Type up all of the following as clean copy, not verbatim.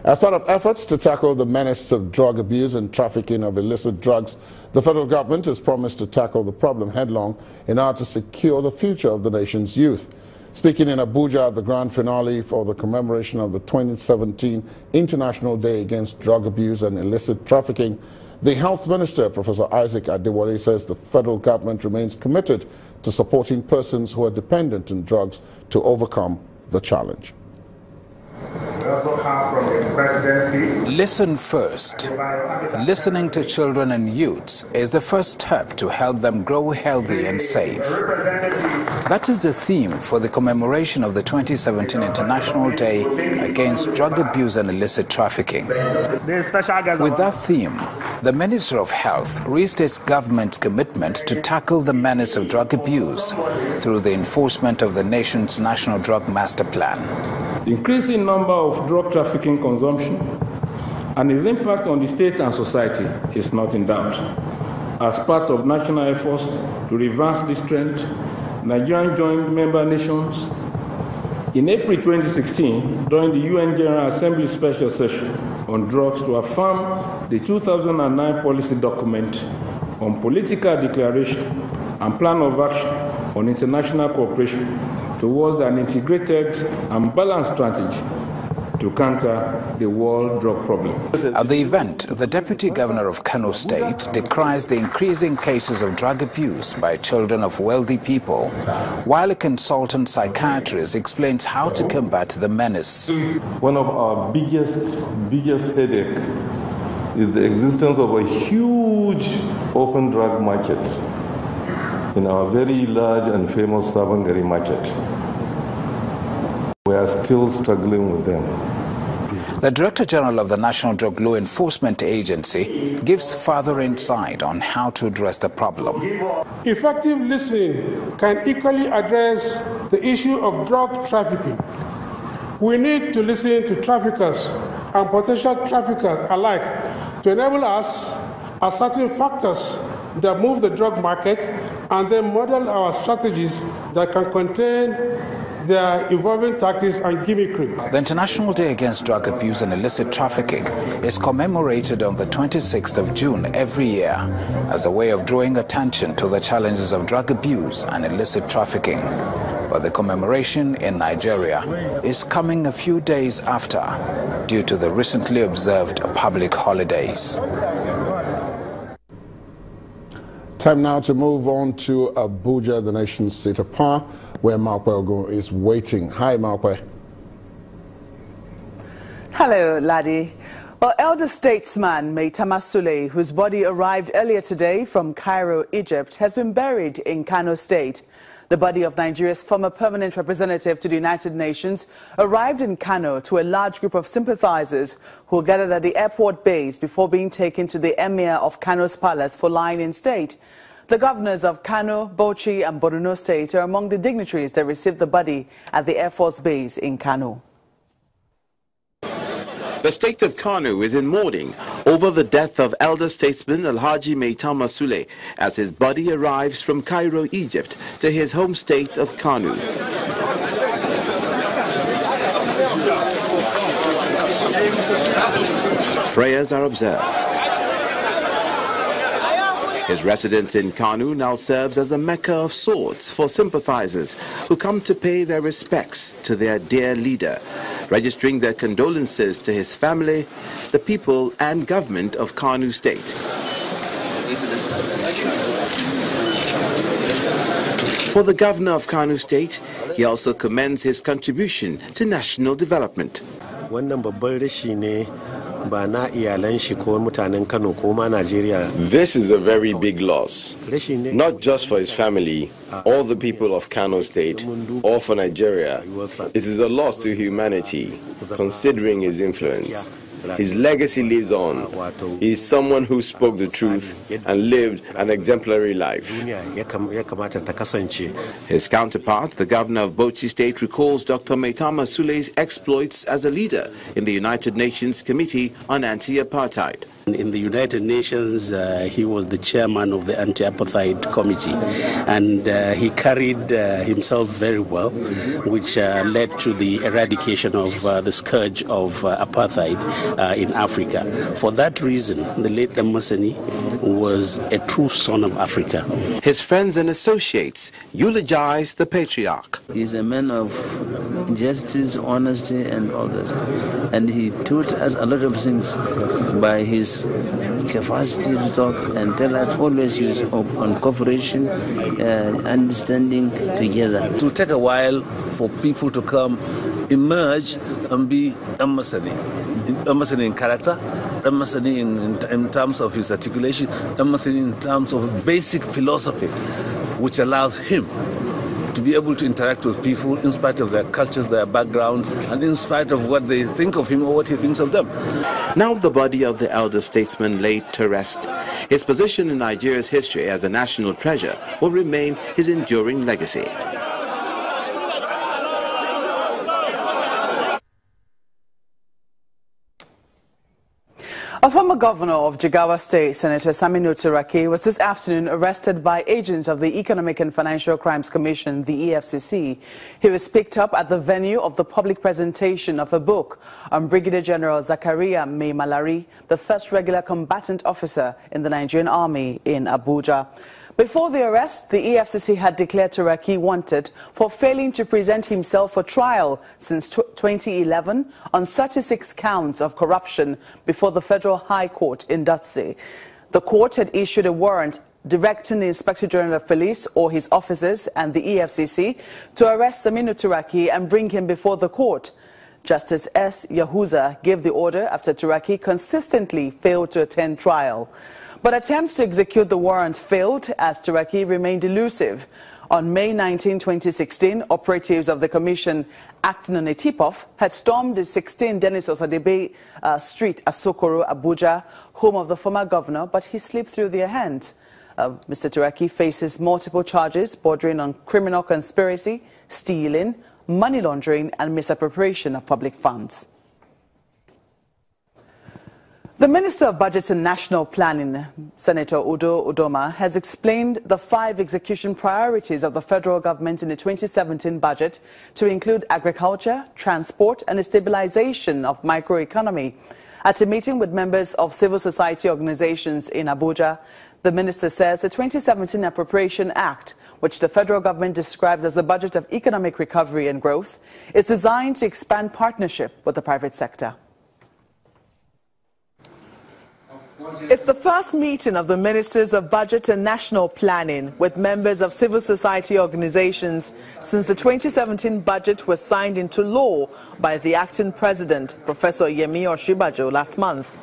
As part of efforts to tackle the menace of drug abuse and trafficking of illicit drugs, the federal government has promised to tackle the problem headlong in order to secure the future of the nation's youth. Speaking in Abuja at the grand finale for the commemoration of the 2017 International Day Against Drug Abuse and Illicit Trafficking, the Health Minister, Professor Isaac Adewale, says the federal government remains committed to supporting persons who are dependent on drugs to overcome the challenge. We also have from the presidency. Listen first. Listening to children and youths is the first step to help them grow healthy and safe. That is the theme for the commemoration of the 2017 International Day Against Drug Abuse and Illicit Trafficking. With that theme, the Minister of Health restates government's commitment to tackle the menace of drug abuse through the enforcement of the nation's National Drug Master Plan. The increasing number of drug trafficking consumption and its impact on the state and society is not in doubt. As part of national efforts to reverse this trend, Nigerian joined member nations in April 2016 during the UN General Assembly Special Session on Drugs to affirm the 2009 policy document on political declaration and plan of action on international cooperation towards an integrated and balanced strategy to counter the world drug problem. At the event, the Deputy Governor of Kano State decries the increasing cases of drug abuse by children of wealthy people, while a consultant psychiatrist explains how to combat the menace. One of our biggest headache is the existence of a huge open drug market in our very large and famous Savangari market. We are still struggling with them. The Director General of the National Drug Law Enforcement Agency gives further insight on how to address the problem. Effective listening can equally address the issue of drug trafficking. We need to listen to traffickers and potential traffickers alike to enable us ascertain factors that move the drug market and then model our strategies that can contain their evolving tactics and gimmickry. The International Day Against Drug Abuse and Illicit Trafficking is commemorated on the 26th of June every year as a way of drawing attention to the challenges of drug abuse and illicit trafficking. But the commemoration in Nigeria is coming a few days after due to the recently observed public holidays. Time now to move on to Abuja, the nation's seat of power, where Markwe Ogun is waiting. Hi, Markwe. Hello, Laddie. Well, elder statesman Maitama Sule, whose body arrived earlier today from Cairo, Egypt, has been buried in Kano State. The body of Nigeria's former permanent representative to the United Nations arrived in Kano to a large group of sympathizers who gathered at the airport base before being taken to the Emir of Kano's palace for lying in state. The governors of Kano, Bauchi and Borno State are among the dignitaries that received the body at the Air Force base in Kano. The state of Kano is in mourning over the death of elder statesman Alhaji Maitama Sule as his body arrives from Cairo, Egypt to his home state of Kano. Prayers are observed. His residence in Kano now serves as a mecca of sorts for sympathizers who come to pay their respects to their dear leader, registering their condolences to his family, the people and government of Kano State. For the governor of Kano State, he also commends his contribution to national development. This is a very big loss, not just for his family, or the people of Kano State, or for Nigeria. It is a loss to humanity, considering his influence. His legacy lives on. He is someone who spoke the truth and lived an exemplary life. His counterpart, the governor of Bauchi State, recalls Dr. Maitama Sule's exploits as a leader in the United Nations Committee on Anti-Apartheid. In the United Nations, he was the chairman of the Anti-Apartheid Committee, and he carried himself very well, which led to the eradication of the scourge of apartheid in Africa. For that reason, the late Damascene was a true son of Africa. His friends and associates eulogized the patriarch. He's a man of justice, honesty, and all that. And he taught us a lot of things by his capacity to talk and tell us always use on cooperation, understanding together. It will take a while for people to come, emerge, and be Damascene in character, Damascene in terms of his articulation, Damascene in terms of basic philosophy, which allows him to be able to interact with people in spite of their cultures, their backgrounds, and in spite of what they think of him or what he thinks of them. Now the body of the elder statesman laid to rest, his position in Nigeria's history as a national treasure will remain his enduring legacy. A former governor of Jigawa State, Senator Saminu Turaki, was this afternoon arrested by agents of the Economic and Financial Crimes Commission, the EFCC. He was picked up at the venue of the public presentation of a book on Brigadier General Zakaria Mai Malari, the first regular combatant officer in the Nigerian Army in Abuja. Before the arrest, the EFCC had declared Turaki wanted for failing to present himself for trial since 2011 on 36 counts of corruption before the Federal High Court in Dutse. The court had issued a warrant directing the Inspector General of Police or his officers and the EFCC to arrest Saminu Turaki and bring him before the court. Justice S. Yahuza gave the order after Turaki consistently failed to attend trial. But attempts to execute the warrant failed as Turaki remained elusive. On May 19, 2016, operatives of the Commission acting on a tip-off had stormed the 16 Dennis Osadebe Street, Asokoro, Abuja, home of the former governor, but he slipped through their hands. Mr. Turaki faces multiple charges bordering on criminal conspiracy, stealing, money laundering and misappropriation of public funds. The Minister of Budget and National Planning, Senator Udo Udoma, has explained the 5 execution priorities of the federal government in the 2017 budget to include agriculture, transport and the stabilization of microeconomy. At a meeting with members of civil society organizations in Abuja, the minister says the 2017 Appropriation Act, which the federal government describes as the budget of economic recovery and growth, is designed to expand partnership with the private sector. It's the first meeting of the Ministers of Budget and National Planning with members of civil society organizations since the 2017 budget was signed into law by the acting president, Professor Yemi Oshibajo, last month.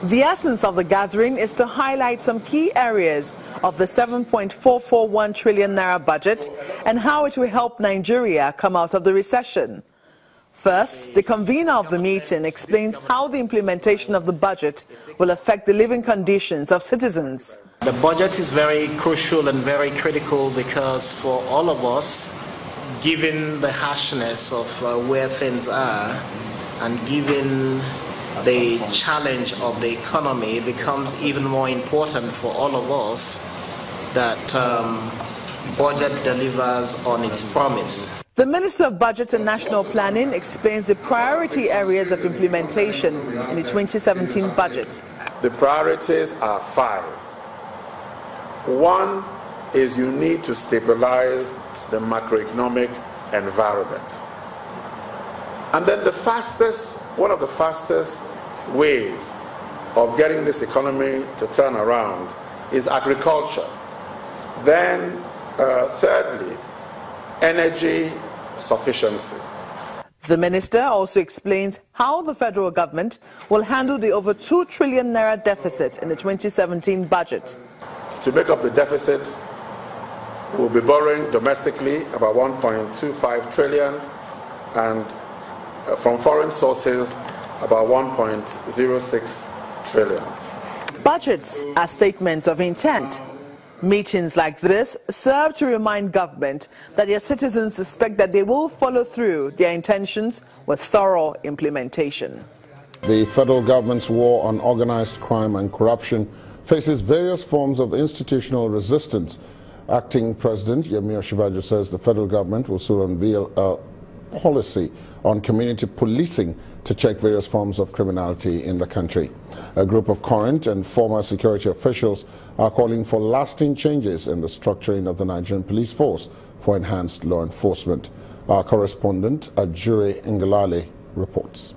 The essence of the gathering is to highlight some key areas of the 7.441 trillion naira budget and how it will help Nigeria come out of the recession. First, the convener of the meeting explains how the implementation of the budget will affect the living conditions of citizens. The budget is very crucial and very critical because for all of us, given the harshness of where things are and given the challenge of the economy, it becomes even more important for all of us that budget delivers on its promise. The Minister of Budget and National Planning explains the priority areas of implementation in the 2017 budget. The priorities are 5. 1 is you need to stabilize the macroeconomic environment. And then one of the fastest ways of getting this economy to turn around is agriculture. Then, thirdly, energy sufficiency. The minister also explains how the federal government will handle the over 2 trillion naira deficit in the 2017 budget. To make up the deficit, we'll be borrowing domestically about 1.25 trillion and from foreign sources about 1.06 trillion. Budgets are statements of intent. Meetings like this serve to remind government that their citizens expect that they will follow through their intentions with thorough implementation. The federal government's war on organized crime and corruption faces various forms of institutional resistance. Acting President Yemi Osinbajo says the federal government will soon unveil a policy on community policing to check various forms of criminality in the country. A group of current and former security officials are calling for lasting changes in the structuring of the Nigerian police force for enhanced law enforcement. Our correspondent, Ajuri Ngelale, reports.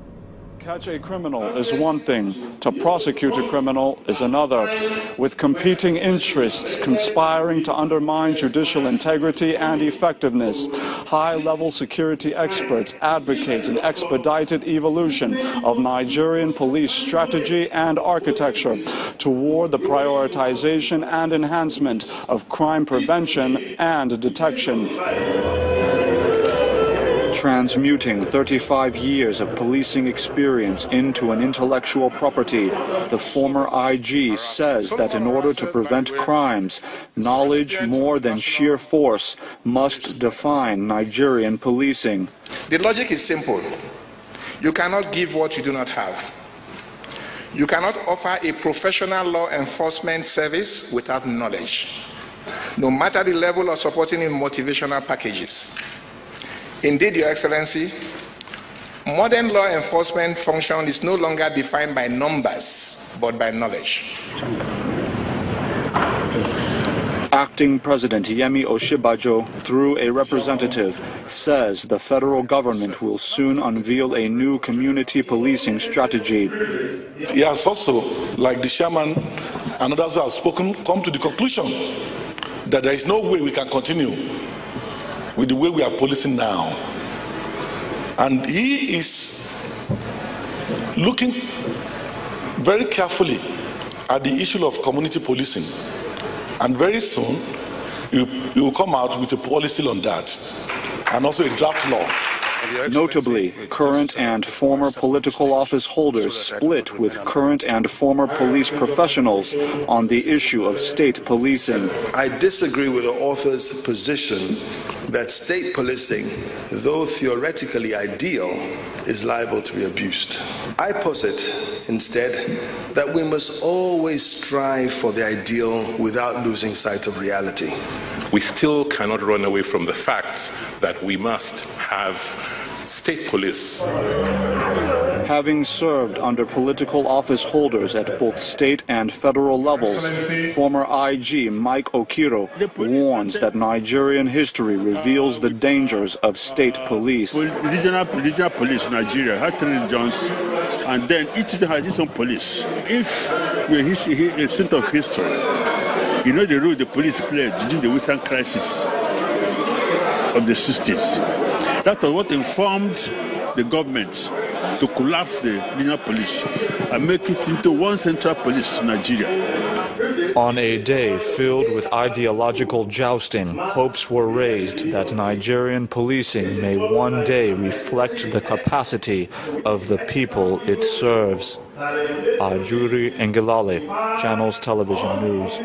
Catch a criminal is one thing, to prosecute a criminal is another, with competing interests conspiring to undermine judicial integrity and effectiveness. High-level security experts advocate an expedited evolution of Nigerian police strategy and architecture toward the prioritization and enhancement of crime prevention and detection. Transmuting 35 years of policing experience into an intellectual property, the former IG says that in order to prevent crimes, knowledge more than sheer force must define Nigerian policing. The logic is simple. You cannot give what you do not have. You cannot offer a professional law enforcement service without knowledge, no matter the level of supporting in motivational packages. Indeed, Your Excellency, modern law enforcement function is no longer defined by numbers, but by knowledge. Acting President Yemi Osinbajo, through a representative, says the federal government will soon unveil a new community policing strategy. He has also, like the chairman and others who have spoken, come to the conclusion that there is no way we can continue with the way we are policing now. And he is looking very carefully at the issue of community policing. And very soon, he will come out with a policy on that, and also a draft law. Notably, current and former political office holders split with current and former police professionals on the issue of state policing. I disagree with the author's position that state policing, though theoretically ideal, is liable to be abused. I posit, instead, that we must always strive for the ideal without losing sight of reality. We still cannot run away from the fact that we must have state police. Having served under political office holders at both state and federal levels, former IG Mike Okiro warns that Nigerian history reveals the dangers of state police. Regional police, Nigeria, had 3 regions, and then each region has its own police. If we're a center of history, you know the role the police played during the Western crisis of the 60s. That was what informed the government to collapse the regional police and make it into one central police in Nigeria. On a day filled with ideological jousting, hopes were raised that Nigerian policing may one day reflect the capacity of the people it serves. Ajuri Ngelale, Channels Television News.